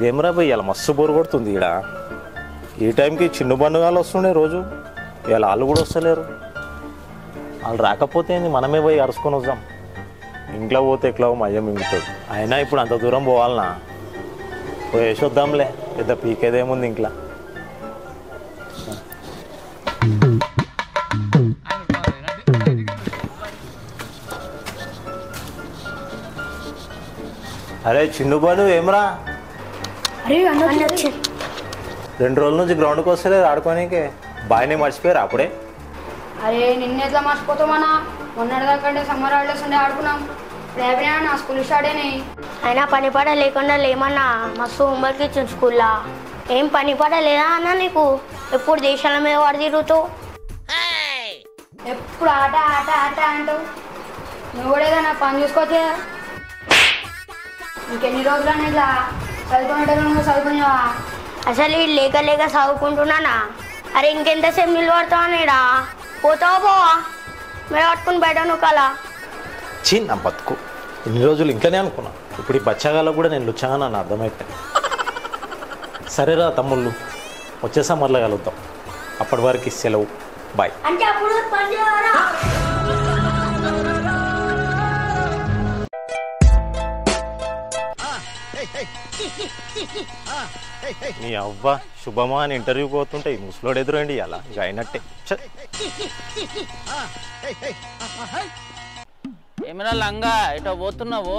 ఇదేమరా పోయి ఇలా మస్తు బోరు కొడుతుంది ఇక్కడ. ఈ టైంకి చిన్న బండుగాలు వస్తుండే రోజు, ఇలా వాళ్ళు కూడా వస్తలేరు. వాళ్ళు రాకపోతే మనమే పోయి అరుచుకొని వద్దాం. ఇంట్లో పోతే ఎట్లా మయ్యం మింగుతుంది. అయినా ఇప్పుడు అంత దూరం పోవాలనా, పోయేసి వద్దాంలే, పెద్ద పీకేదేముంది ఇంట్లో. అరే చిన్ను బాను ఏమరా? 2 రోజుల నుంచి గ్రౌండ్కి వస్తలేదు ఆడుకోనీకే. బాగానే మర్చిపోయారు అప్పుడే. అరే నిన్న ఎట్లా మర్చిపోతామన్నా, మొన్నటిదాకంటే సమ్మర్ హాలిడేస్ ఉండే ఆడుకున్నాం. రేపే నా స్కూల్ స్టార్ట్ అయినాయి. అయినా పని పాట లేకుండా లేమన్నా, మస్తు హోంవర్క్ ఇచ్చింది స్కూల్లో. ఏం పని పాట లేదా అన్న నీకు? ఎప్పుడు దేశాల మీద వాడు తిరుగుతావు, ఎప్పుడు ఆట ఆట ఆట అంటూ. నువ్వు కూడా ఏదైనా పని చూసుకోవచ్చే. ఇంకెన్ని రోజులని ఇట్లా చదువుకునేటప్పుడు నువ్వు చదువుకునేవా? అసలు ఈ లేక లేక చదువుకుంటున్నానా? అరే ఇంకెంతసేపు నిలబడతావు నీడా? పోతావా పోవా? మీరు పట్టుకుని బయట నువ్వుకలా. చిన్న బతుకు, ఇన్ని రోజులు ఇంట్లోనే అనుకున్నా. ఇప్పుడు ఈ బచ్చాగాలో కూడా నేను లుచ్చాగా నన్ను అర్థమైపోయింది. సరేరా తమ్ముళ్ళు, వచ్చే సమ్మర్లో కలుద్దాం. అప్పటి వరకు సెలవు, బాయ్. అంటే అప్పుడు పని చేయరా? నీ అవ్వ శుభమా అని ఇంటర్వ్యూకి పోతుంటే ఈ ముసలోడు ఎదురండి అలా ఇక అయినట్టే. ఏమైనా లంగా ఇటో పోతున్నావు?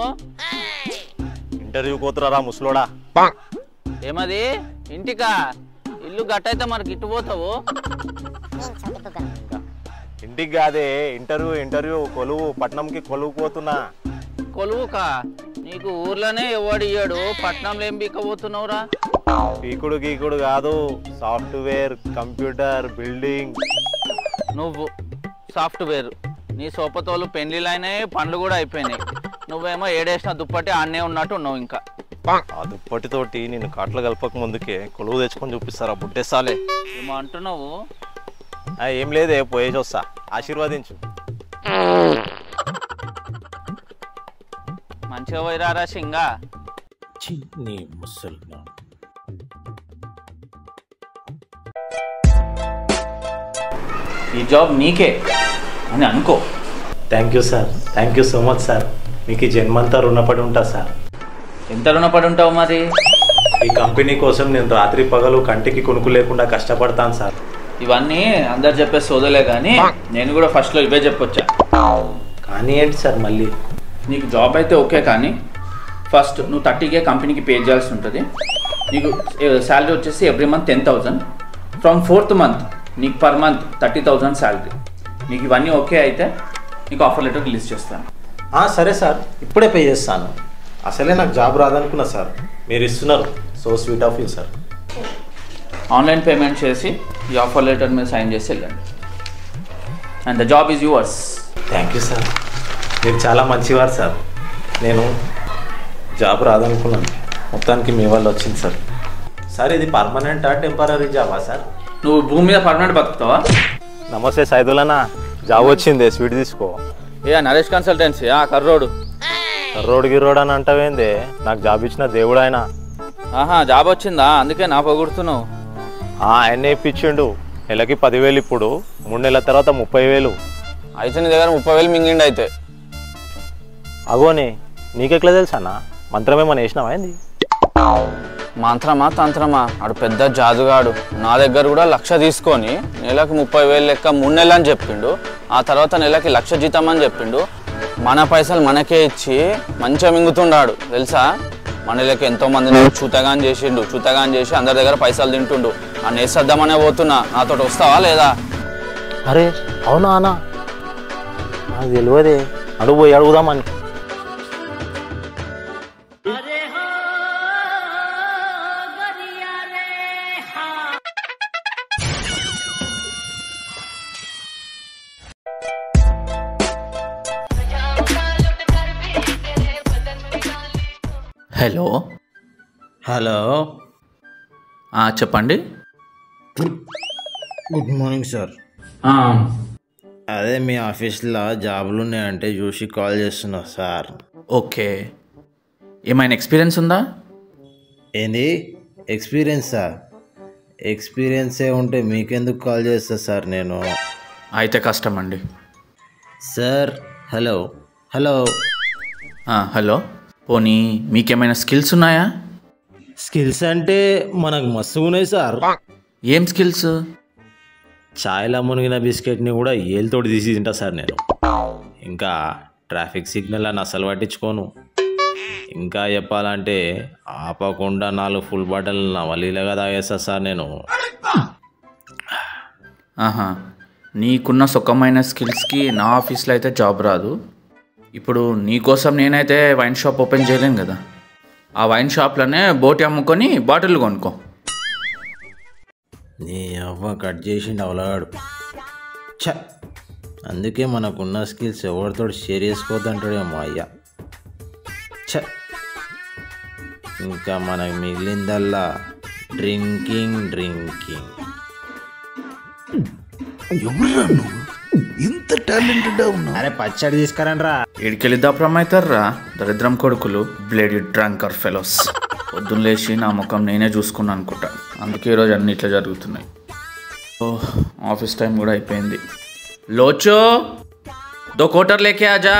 ఇంటర్వ్యూకి పోతురా ముసలోడా. ఏమది ఇంటికా? ఇల్లు గట్టయితే మనకి ఇటు పోతావు? ఇంటికి కాదే, ఇంటర్వ్యూ కొలువు, పట్నంకి కొలువు పోతున్నా. కొలువుకా? నీకు ఊర్లోనే ఎవడు ఇయ్యాడు, పట్నంలో ఏం బీకపోతున్నావురా? పీకుడు గీకుడు కాదు, సాఫ్ట్వేర్, కంప్యూటర్, బిల్డింగ్. నువ్వు సాఫ్ట్వేర్, నీ సోపతోలు పెళ్లిళ్ళు అయినాయి, పనులు కూడా అయిపోయినాయి. నువ్వేమో ఏడేసిన దుప్పటి ఆడనే ఉన్నట్టు ఉన్నావు. ఇంకా ఆ దుప్పటితోటి నేను కాట్లు కలపక ముందుకే కొలువు తెచ్చుకొని చూపిస్తారా బుడ్డేసాలే. ఏమో అంటున్నావు? ఏం లేదే, పోయేసి వస్తా, ఆశీర్వదించు. మంచిగా పోయిరారా సింగా. నీ ముసలి ఈ జాబ్ నీకే అని అనుకో. Thank you sir, thank you so much sir. మీకు ఈ జన్మంతా రుణపడి ఉంటా సార్. ఎంత రుణపడి ఉంటావు మరి? ఈ కంపెనీ కోసం నేను రాత్రి పగలు కంటికి కొనుక్కు లేకుండా కష్టపడతాను సార్. ఇవన్నీ అందరు చెప్పే సోదలే కానీ నేను కూడా ఫస్ట్లో ఇవే చెప్పొచ్చా. కానీ ఏంటి సార్ మళ్ళీ? నీకు జాబ్ అయితే ఓకే, కానీ ఫస్ట్ నువ్వు 30K కంపెనీకి పే చేయాల్సి ఉంటుంది. నీకు శాలరీ వచ్చేసి every month 10,000. From 4th month నీకు పర్ మంత్ 30,000 శాలరీ. నీకు ఇవన్నీ ఓకే అయితే నీకు ఆఫర్ లెటర్ రిలీజ్ చేస్తాను. సరే సార్, ఇప్పుడే పే చేస్తాను. అసలే నాకు జాబ్ రాదనుకున్నా సార్, మీరు ఇస్తున్నారు. So sweet of you sir. Online payment చేసి ఈ ఆఫర్ లెటర్ మీద సైన్ చేసి వెళ్ళండి. And the job is yours. Thank you sir, మీరు చాలా మంచివారు సార్. నేను జాబ్ రాదనుకున్నాను, మొత్తానికి మీ వల్ల వచ్చింది సార్. సార్ ఇది పర్మనెంటా టెంపరీ జాబా సార్? నువ్వు భూమి మీద పర్మనెంట్ బతుకుతావా? నమస్తే సైదులనా, జాబ్ వచ్చింది, స్వీట్ తీసుకో. నరేష్ కన్సల్టెన్సీ కర్రోడు. కర్రోడు గిర్రోడు అని అంటావేందే? నాకు జాబ్ ఇచ్చిన దేవుడు ఆయన. జాబ్ వచ్చిందా? అందుకే నా పొగుడుతున్నావు. ఆయన్నే ఇప్పించిండు. నెలకి 10,000, ఇప్పుడు 3 నెలల తర్వాత 30,000. అయితే నీ దగ్గర 30,000 మింగిండి. అయితే అగోని నీకెట్లా తెలుసా అన్న? మంత్రమేమన్నా వేసినావా ఏంది? మంత్రమా తంత్రమా? ఆడు పెద్ద జాదుగాడు. నా దగ్గర కూడా 1,00,000 తీసుకొని నెలకు 30,000 లెక్క 3 నెలలు అని చెప్పిండు. ఆ తర్వాత నెలకి 1,00,000 జీతం అని చెప్పిండు. మన పైసలు మనకే ఇచ్చి మంచిగా మింగుతుండాడు తెలుసా. మన లెక్క ఎంతో మందిని చూతగాని చేసి అందరి దగ్గర పైసలు తింటుండు. ఆ నేసేద్దామనే పోతున్నా, నాతో వస్తావా లేదా? అరే అవునా అన్న, నాకు తెలియదే. అడుగు అడుగుదామని. హలో హలో, చెప్పండి. Good morning sir. అదే మీ ఆఫీస్లో జాబులు ఉన్నాయంటే చూసి కాల్ చేస్తున్నా సార్. ఓకే, ఏమైనా ఎక్స్పీరియన్స్ ఉందా? ఏంది ఎక్స్పీరియన్సా? ఎక్స్పీరియన్సే ఉంటే మీకెందుకు కాల్ చేస్తా సార్ నేను. అయితే కష్టం అండి. Sir hello hello. హలో, పోనీ మీకేమైనా స్కిల్స్ ఉన్నాయా? స్కిల్స్ అంటే మనకు మస్తుగా ఉన్నాయి సార్. ఏం స్కిల్స్? ఛాయ్లా మునిగిన బిస్కెట్ని కూడా ఏళ్ళతోటి తీసి తింటా సార్ నేను. ఇంకా ట్రాఫిక్ సిగ్నల్ అని అసలు పట్టించుకోను. ఇంకా చెప్పాలంటే ఆపకుండా 4 ఫుల్ బాటిల్ నవలీలుగా తాగేస్తా సార్ నేను. ఆహా, నీకున్న సుఖమైన స్కిల్స్కి నా ఆఫీస్లో అయితే జాబ్ రాదు. ఇప్పుడు నీకోసం నేనైతే వైన్ షాప్ ఓపెన్ చేయలేను కదా. ఆ వైన్ షాప్లోనే బోటి అమ్ముకొని బాటిల్ కొనుక్కో. నీ అవ్వ కట్ చేసిండు అవలాడు. ఛ, అందుకే మనకున్న స్కిల్స్ ఎవరితో షేర్ చేసుకోవద్దంటాడేమో అయ్యా. ఛ, ఇంకా మనకు మిగిలిందల్లా డ్రింకింగ్. ఎవరురా నువ్వు? ఇంత టాలెంటెడ్ ఉన్నావు. అరే పచ్చడి తీసుకురండి రా. ఇడికెళ్ళి దప్రం అవుతారా దరిద్రం కొడుకులు, బ్లేడ్ డ్రంకర్ ఫెలోస్. పొద్దున్న లేచి నా ముఖం నేనే చూసుకున్నాను అనుకుంటా. అందుకే ఈరోజు అన్ని ఇట్లా జరుగుతున్నాయి. ఆఫీస్ టైం కూడా అయిపోయింది. లోచో 2 క్వార్టర్ లేకే ఆజా.